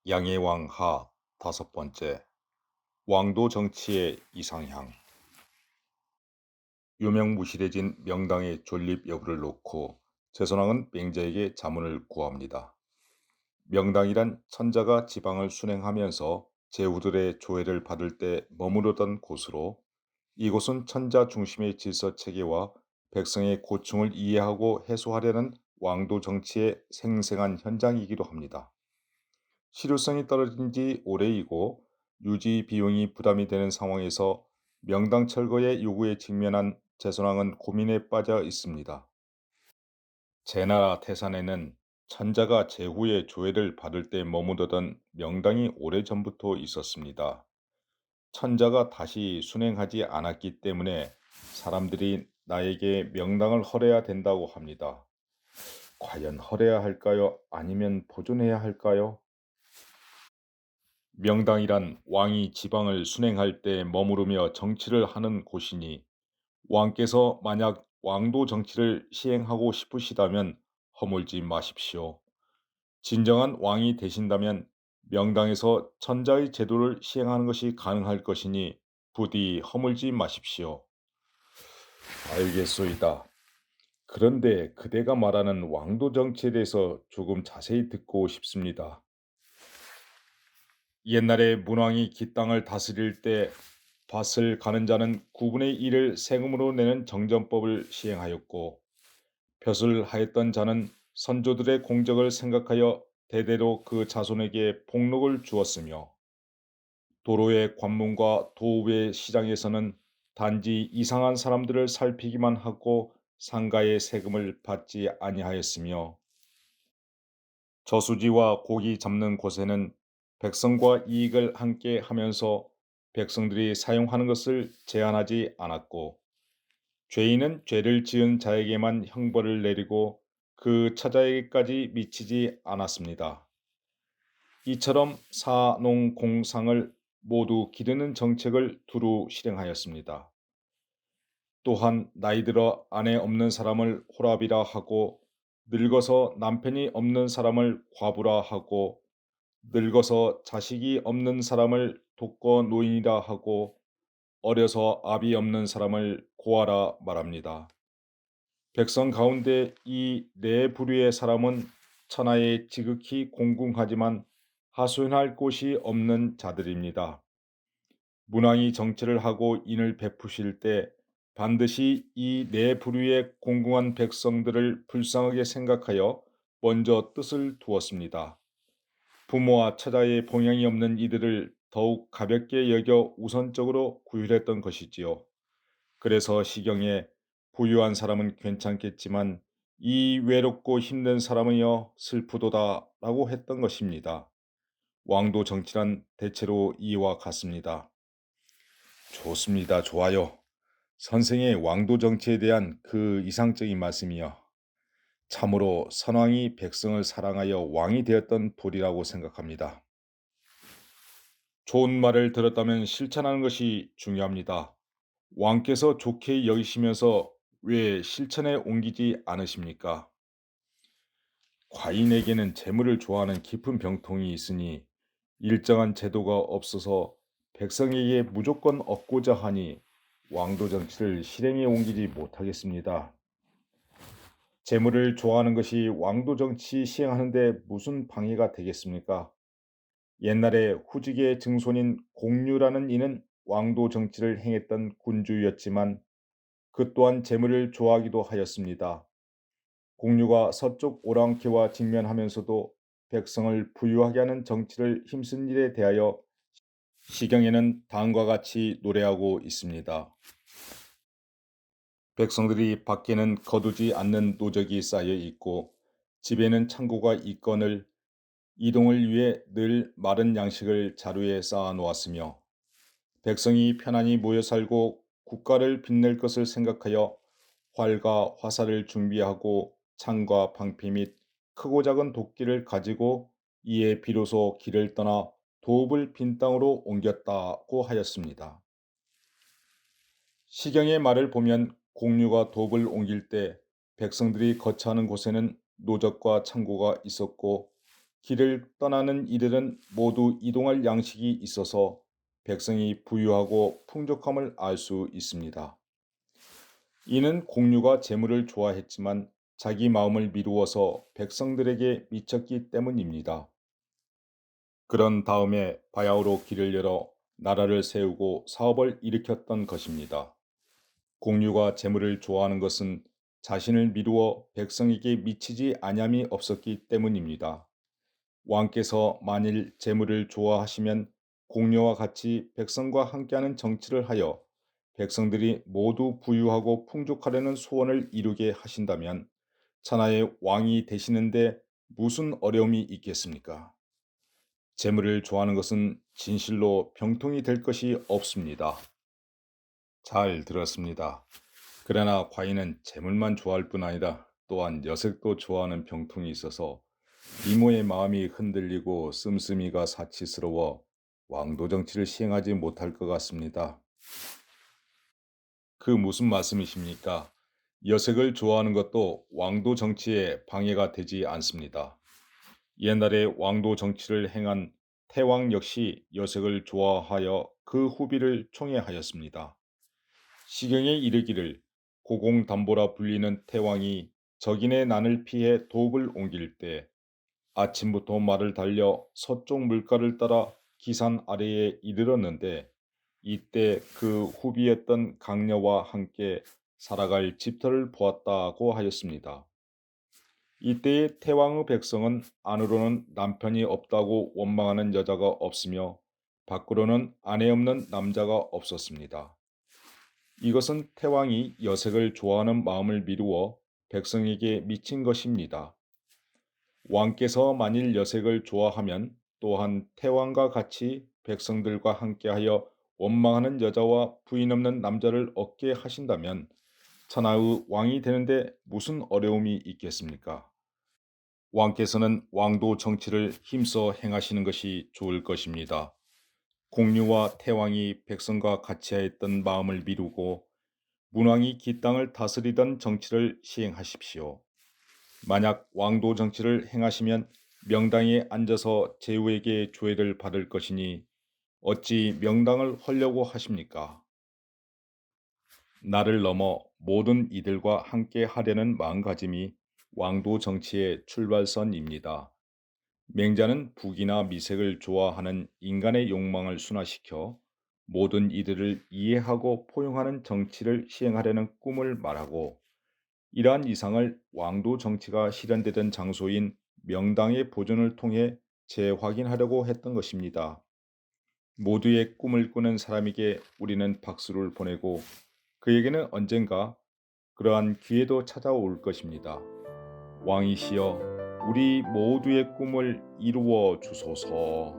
양의 왕 하 다섯 번째. 왕도 정치의 이상향. 유명무실해진 명당의 존립 여부를 놓고 제선왕은 맹자에게 자문을 구합니다. 명당이란 천자가 지방을 순행하면서 제후들의 조회를 받을 때 머무르던 곳으로, 이곳은 천자 중심의 질서 체계와 백성의 고충을 이해하고 해소하려는 왕도 정치의 생생한 현장이기도 합니다. 실효성이 떨어진 지 오래이고 유지 비용이 부담이 되는 상황에서 명당 철거의 요구에 직면한 제선왕은 고민에 빠져 있습니다. 제나라 태산에는 천자가 제후의 조회를 받을 때 머무르던 명당이 오래전부터 있었습니다. 천자가 다시 순행하지 않았기 때문에 사람들이 나에게 명당을 헐어야 된다고 합니다. 과연 헐어야 할까요? 아니면 보존해야 할까요? 명당이란 왕이 지방을 순행할 때 머무르며 정치를 하는 곳이니, 왕께서 만약 왕도 정치를 시행하고 싶으시다면 허물지 마십시오. 진정한 왕이 되신다면 명당에서 천자의 제도를 시행하는 것이 가능할 것이니 부디 허물지 마십시오. 알겠소이다. 그런데 그대가 말하는 왕도 정치에 대해서 조금 자세히 듣고 싶습니다. 옛날에 문왕이 기 땅을 다스릴 때 밭을 가는 자는 9분의 1을 세금으로 내는 정전법을 시행하였고, 벼슬 하였던 자는 선조들의 공적을 생각하여 대대로 그 자손에게 복禄을 주었으며, 도로의 관문과 도읍의 시장에서는 단지 이상한 사람들을 살피기만 하고 상가의 세금을 받지 아니하였으며, 저수지와 고기 잡는 곳에는 백성과 이익을 함께 하면서 백성들이 사용하는 것을 제한하지 않았고, 죄인은 죄를 지은 자에게만 형벌을 내리고 그 처자에게까지 미치지 않았습니다. 이처럼 사농공상을 모두 기르는 정책을 두루 실행하였습니다. 또한 나이 들어 아내 없는 사람을 호랍이라 하고, 늙어서 남편이 없는 사람을 과부라 하고, 늙어서 자식이 없는 사람을 독거 노인이라 하고, 어려서 압이 없는 사람을 고아라 말합니다. 백성 가운데 이 네 부류의 사람은 천하에 지극히 공궁하지만 하소연할 곳이 없는 자들입니다. 문왕이 정치를 하고 인을 베푸실 때 반드시 이 네 부류의 공궁한 백성들을 불쌍하게 생각하여 먼저 뜻을 두었습니다. 부모와 처자의 봉양이 없는 이들을 더욱 가볍게 여겨 우선적으로 구휼했던 것이지요. 그래서 시경에 부유한 사람은 괜찮겠지만 이 외롭고 힘든 사람은요 슬프도다라고 했던 것입니다. 왕도 정치란 대체로 이와 같습니다. 좋습니다. 좋아요. 선생의 왕도 정치에 대한 그 이상적인 말씀이요, 참으로 선왕이 백성을 사랑하여 왕이 되었던 도리라고 생각합니다. 좋은 말을 들었다면 실천하는 것이 중요합니다. 왕께서 좋게 여기시면서 왜 실천에 옮기지 않으십니까? 과인에게는 재물을 좋아하는 깊은 병통이 있으니 일정한 제도가 없어서 백성에게 무조건 얻고자 하니 왕도 정치를 실행에 옮기지 못하겠습니다. 재물을 좋아하는 것이 왕도 정치 시행하는데 무슨 방해가 되겠습니까? 옛날에 후직의 증손인 공유라는 이는 왕도 정치를 행했던 군주였지만 그 또한 재물을 좋아하기도 하였습니다. 공유가 서쪽 오랑캐와 직면하면서도 백성을 부유하게 하는 정치를 힘쓴 일에 대하여 시경에는 다음과 같이 노래하고 있습니다. 백성들이 밖에는 거두지 않는 노적이 쌓여 있고 집에는 창고가 있거늘 이동을 위해 늘 마른 양식을 자루에 쌓아 놓았으며, 백성이 편안히 모여 살고 국가를 빛낼 것을 생각하여 활과 화살을 준비하고 창과 방패 및 크고 작은 도끼를 가지고 이에 비로소 길을 떠나 도읍을 빈 땅으로 옮겼다고 하였습니다. 시경의 말을 보면 공유가 도읍을 옮길 때 백성들이 거처하는 곳에는 노적과 창고가 있었고 길을 떠나는 이들은 모두 이동할 양식이 있어서 백성이 부유하고 풍족함을 알 수 있습니다. 이는 공유가 재물을 좋아했지만 자기 마음을 미루어서 백성들에게 미쳤기 때문입니다. 그런 다음에 바야흐로 길을 열어 나라를 세우고 사업을 일으켰던 것입니다. 공유가 재물을 좋아하는 것은 자신을 미루어 백성에게 미치지 아니함이 없었기 때문입니다. 왕께서 만일 재물을 좋아하시면 공유와 같이 백성과 함께하는 정치를 하여 백성들이 모두 부유하고 풍족하려는 소원을 이루게 하신다면 천하의 왕이 되시는데 무슨 어려움이 있겠습니까? 재물을 좋아하는 것은 진실로 병통이 될 것이 없습니다. 잘 들었습니다. 그러나 과인은 재물만 좋아할 뿐 아니라 또한 여색도 좋아하는 병통이 있어서 이모의 마음이 흔들리고 씀씀이가 사치스러워 왕도 정치를 시행하지 못할 것 같습니다. 그 무슨 말씀이십니까? 여색을 좋아하는 것도 왕도 정치에 방해가 되지 않습니다. 옛날에 왕도 정치를 행한 태왕 역시 여색을 좋아하여 그 후비를 총애하였습니다. 시경에 이르기를 고공담보라 불리는 태왕이 적인의 난을 피해 도읍을 옮길 때 아침부터 말을 달려 서쪽 물가를 따라 기산 아래에 이르렀는데 이때 그 후비였던 강녀와 함께 살아갈 집터를 보았다고 하였습니다. 이때의 태왕의 백성은 안으로는 남편이 없다고 원망하는 여자가 없으며 밖으로는 아내 없는 남자가 없었습니다. 이것은 태왕이 여색을 좋아하는 마음을 미루어 백성에게 미친 것입니다. 왕께서 만일 여색을 좋아하면 또한 태왕과 같이 백성들과 함께하여 원망하는 여자와 부인 없는 남자를 얻게 하신다면 천하의 왕이 되는데 무슨 어려움이 있겠습니까? 왕께서는 왕도 정치를 힘써 행하시는 것이 좋을 것입니다. 공유와 태왕이 백성과 같이 하였던 마음을 미루고 문왕이 기 땅을 다스리던 정치를 시행하십시오. 만약 왕도 정치를 행하시면 명당에 앉아서 제후에게 조회를 받을 것이니 어찌 명당을 헐려고 하십니까? 나를 넘어 모든 이들과 함께 하려는 마음가짐이 왕도 정치의 출발선입니다. 맹자는 북이나 미색을 좋아하는 인간의 욕망을 순화시켜 모든 이들을 이해하고 포용하는 정치를 시행하려는 꿈을 말하고 이러한 이상을 왕도 정치가 실현되던 장소인 명당의 보존을 통해 재확인하려고 했던 것입니다. 모두의 꿈을 꾸는 사람에게 우리는 박수를 보내고 그에게는 언젠가 그러한 기회도 찾아올 것입니다. 왕이시여 우리 모두의 꿈을 이루어 주소서.